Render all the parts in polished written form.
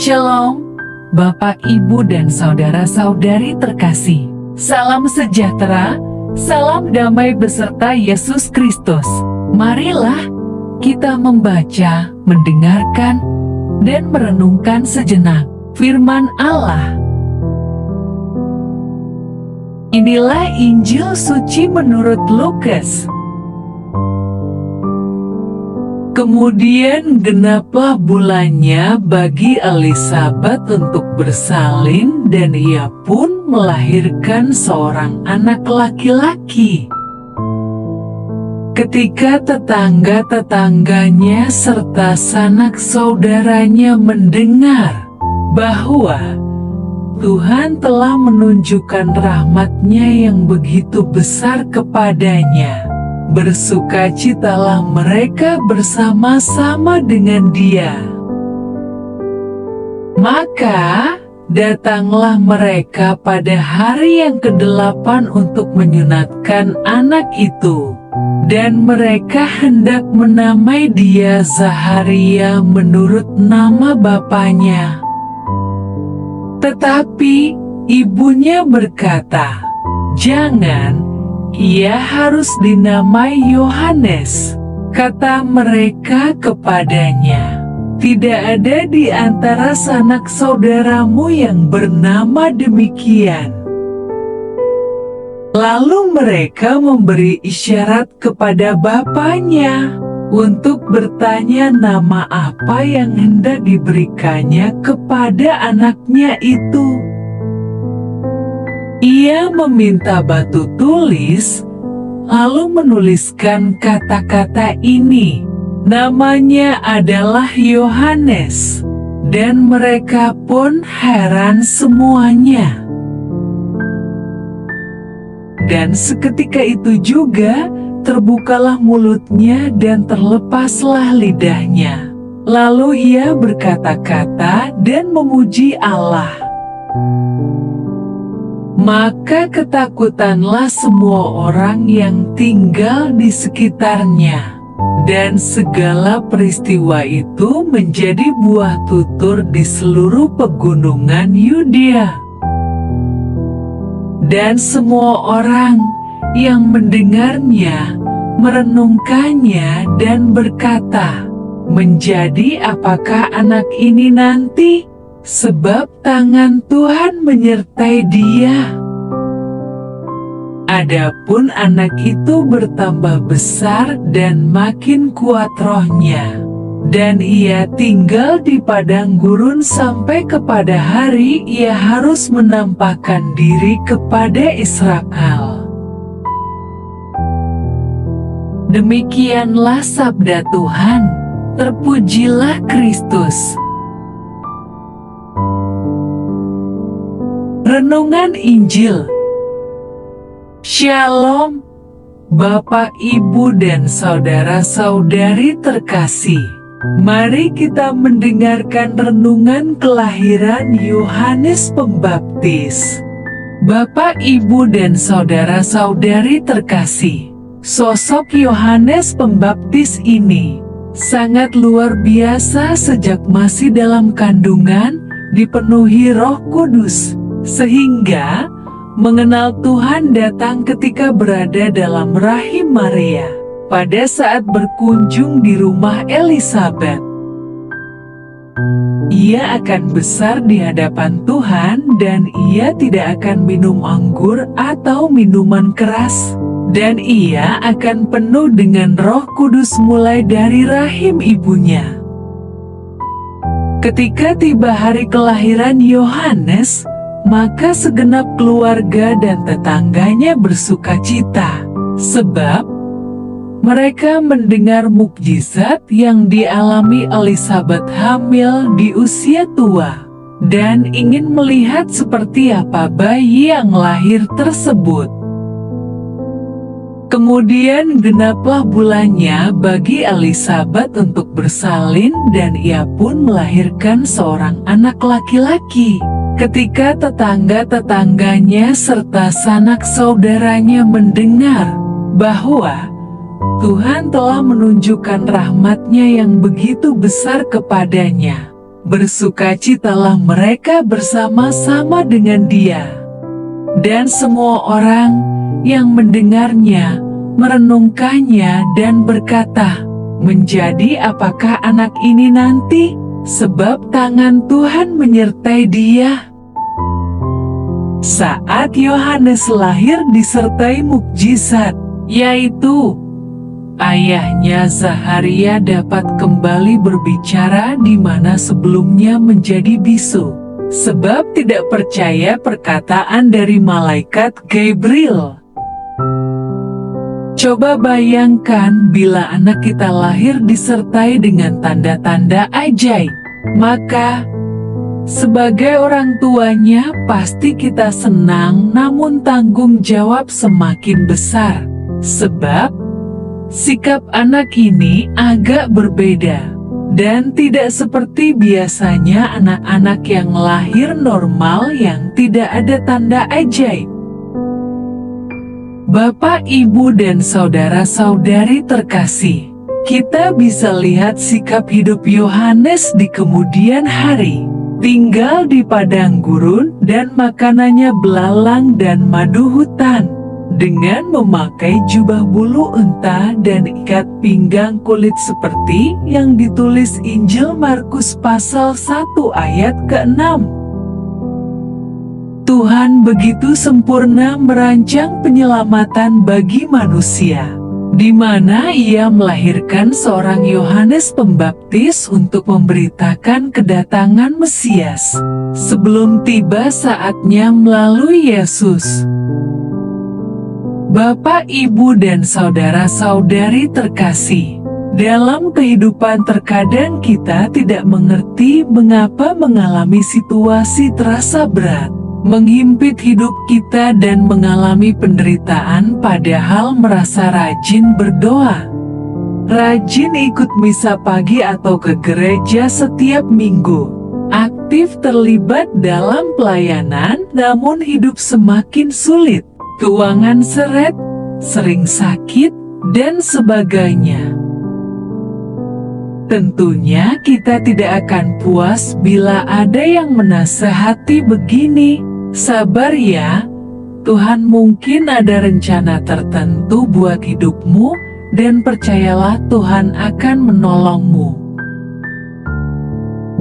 Shalom, Bapak, Ibu, dan saudara-saudari terkasih. Salam sejahtera, salam damai beserta Yesus Kristus. Marilah kita membaca, mendengarkan, dan merenungkan sejenak firman Allah. Inilah Injil suci menurut Lukas. Kemudian genaplah bulannya bagi Elisabet untuk bersalin, dan ia pun melahirkan seorang anak laki-laki. Ketika tetangga-tetangganya serta sanak saudaranya mendengar bahwa Tuhan telah menunjukkan rahmat-Nya yang begitu besar kepadanya, bersukacitalah mereka bersama-sama dengan dia. Maka datanglah mereka pada hari yang ke-8 untuk menyunatkan anak itu, dan mereka hendak menamai dia Zaharia menurut nama bapaknya. Tetapi ibunya berkata, "Jangan, ia harus dinamai Yohanes." Kata mereka kepadanya, "Tidak ada di antara sanak saudaramu yang bernama demikian." Lalu mereka memberi isyarat kepada bapaknya untuk bertanya nama apa yang hendak diberikannya kepada anaknya itu. Ia meminta batu tulis, lalu menuliskan kata-kata ini, "Namanya adalah Yohanes." Dan mereka pun heran semuanya. Dan seketika itu juga terbukalah mulutnya dan terlepaslah lidahnya. Lalu ia berkata-kata dan memuji Allah. Maka ketakutanlah semua orang yang tinggal di sekitarnya. Dan segala peristiwa itu menjadi buah tutur di seluruh pegunungan Yudea. Dan semua orang yang mendengarnya merenungkannya dan berkata, "Menjadi apakah anak ini nanti? Sebab tangan Tuhan menyertai dia." Adapun anak itu bertambah besar dan makin kuat rohnya, dan ia tinggal di padang gurun sampai kepada hari ia harus menampakkan diri kepada Israel. Demikianlah sabda Tuhan. Terpujilah Kristus. Renungan Injil. Shalom, Bapak, Ibu, dan saudara-saudari terkasih. Mari kita mendengarkan renungan kelahiran Yohanes Pembaptis. Bapak, Ibu, dan saudara-saudari terkasih, sosok Yohanes Pembaptis ini sangat luar biasa. Sejak masih dalam kandungan dipenuhi Roh Kudus, sehingga mengenal Tuhan datang ketika berada dalam rahim Maria pada saat berkunjung di rumah Elisabet. Ia akan besar di hadapan Tuhan, dan ia tidak akan minum anggur atau minuman keras, dan ia akan penuh dengan Roh Kudus mulai dari rahim ibunya. Ketika tiba hari kelahiran Yohanes, maka segenap keluarga dan tetangganya bersukacita, sebab mereka mendengar mukjizat yang dialami Elisabet hamil di usia tua, dan ingin melihat seperti apa bayi yang lahir tersebut. Kemudian genaplah bulannya bagi Elisabet untuk bersalin, dan ia pun melahirkan seorang anak laki-laki. Ketika tetangga-tetangganya serta sanak saudaranya mendengar bahwa Tuhan telah menunjukkan rahmat-Nya yang begitu besar kepadanya, bersukacitalah mereka bersama-sama dengan Dia. Dan semua orang yang mendengarnya merenungkannya dan berkata, "Menjadi apakah anak ini nanti? Sebab tangan Tuhan menyertai dia." Saat Yohanes lahir disertai mukjizat, yaitu ayahnya Zaharia dapat kembali berbicara di mana sebelumnya menjadi bisu, sebab tidak percaya perkataan dari malaikat Gabriel. Coba bayangkan bila anak kita lahir disertai dengan tanda-tanda ajaib, maka sebagai orang tuanya pasti kita senang, namun tanggung jawab semakin besar, sebab sikap anak ini agak berbeda dan tidak seperti biasanya anak-anak yang lahir normal yang tidak ada tanda ajaib. Bapak, Ibu, dan saudara-saudari terkasih, kita bisa lihat sikap hidup Yohanes di kemudian hari. Tinggal di padang gurun dan makanannya belalang dan madu hutan, dengan memakai jubah bulu unta dan ikat pinggang kulit seperti yang ditulis Injil Markus pasal 1 ayat ke-6. Tuhan begitu sempurna merancang penyelamatan bagi manusia, di mana Ia melahirkan seorang Yohanes Pembaptis untuk memberitakan kedatangan Mesias, sebelum tiba saatnya melalui Yesus. Bapak, Ibu, dan saudara-saudari terkasih, dalam kehidupan terkadang kita tidak mengerti mengapa mengalami situasi terasa berat, menghimpit hidup kita dan mengalami penderitaan padahal merasa rajin berdoa, rajin ikut misa pagi atau ke gereja setiap minggu, aktif terlibat dalam pelayanan, namun hidup semakin sulit, keuangan seret, sering sakit, dan sebagainya. Tentunya kita tidak akan puas bila ada yang menasehati begini, "Sabar ya, Tuhan mungkin ada rencana tertentu buat hidupmu dan percayalah Tuhan akan menolongmu."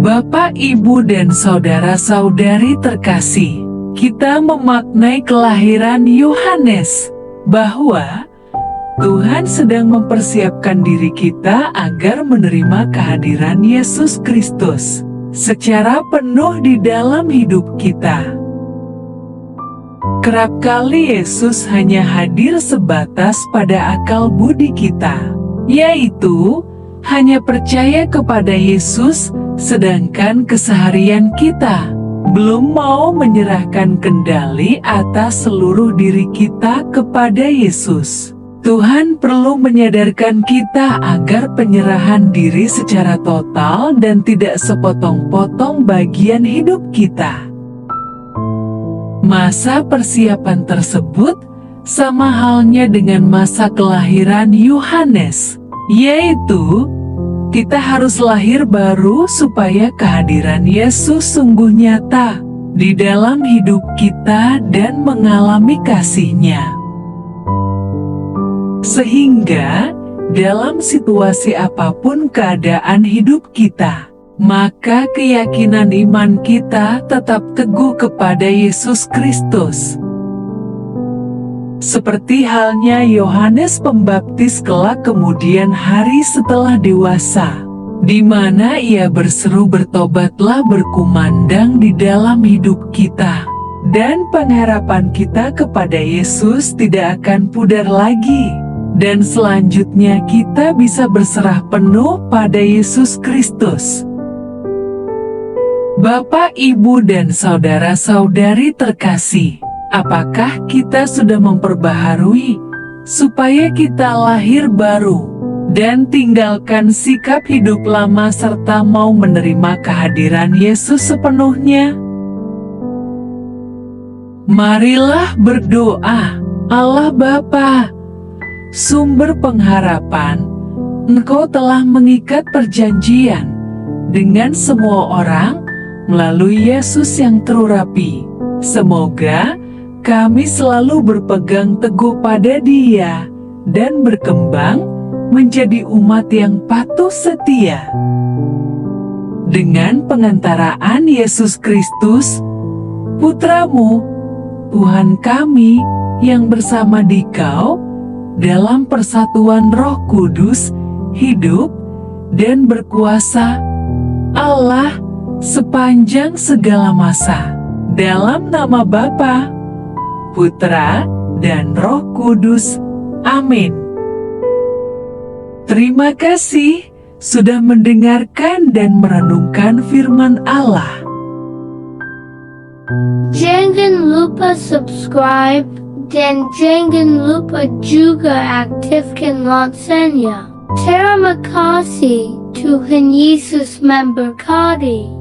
Bapak, Ibu, dan saudara-saudari terkasih, kita memaknai kelahiran Yohanes, bahwa Tuhan sedang mempersiapkan diri kita agar menerima kehadiran Yesus Kristus secara penuh di dalam hidup kita. Kerap kali Yesus hanya hadir sebatas pada akal budi kita, yaitu hanya percaya kepada Yesus, sedangkan keseharian kita belum mau menyerahkan kendali atas seluruh diri kita kepada Yesus. Tuhan perlu menyadarkan kita agar penyerahan diri secara total dan tidak sepotong-potong bagian hidup kita. Masa persiapan tersebut sama halnya dengan masa kelahiran Yohanes, yaitu kita harus lahir baru supaya kehadiran Yesus sungguh nyata di dalam hidup kita dan mengalami kasih-Nya. Sehingga dalam situasi apapun keadaan hidup kita, maka keyakinan iman kita tetap teguh kepada Yesus Kristus. Seperti halnya Yohanes Pembaptis kelak kemudian hari setelah dewasa, di mana ia berseru bertobatlah berkumandang di dalam hidup kita, dan pengharapan kita kepada Yesus tidak akan pudar lagi. Dan selanjutnya kita bisa berserah penuh pada Yesus Kristus. Bapak, Ibu, dan saudara-saudari terkasih, apakah kita sudah memperbaharui supaya kita lahir baru dan tinggalkan sikap hidup lama serta mau menerima kehadiran Yesus sepenuhnya? Marilah berdoa. Allah Bapa, sumber pengharapan, Engkau telah mengikat perjanjian dengan semua orang melalui Yesus yang terurapi. Semoga kami selalu berpegang teguh pada Dia dan berkembang menjadi umat yang patuh setia. Dengan pengantaraan Yesus Kristus, Putra-Mu, Tuhan kami yang bersama Dikau dalam persatuan Roh Kudus, hidup dan berkuasa Allah sepanjang segala masa. Dalam nama Bapa, Putra, dan Roh Kudus. Amin. Terima kasih sudah mendengarkan dan merenungkan firman Allah. Jangan lupa subscribe dan jangan lupa juga aktifkan loncengnya. Terima kasih, Tuhan Yesus memberkati.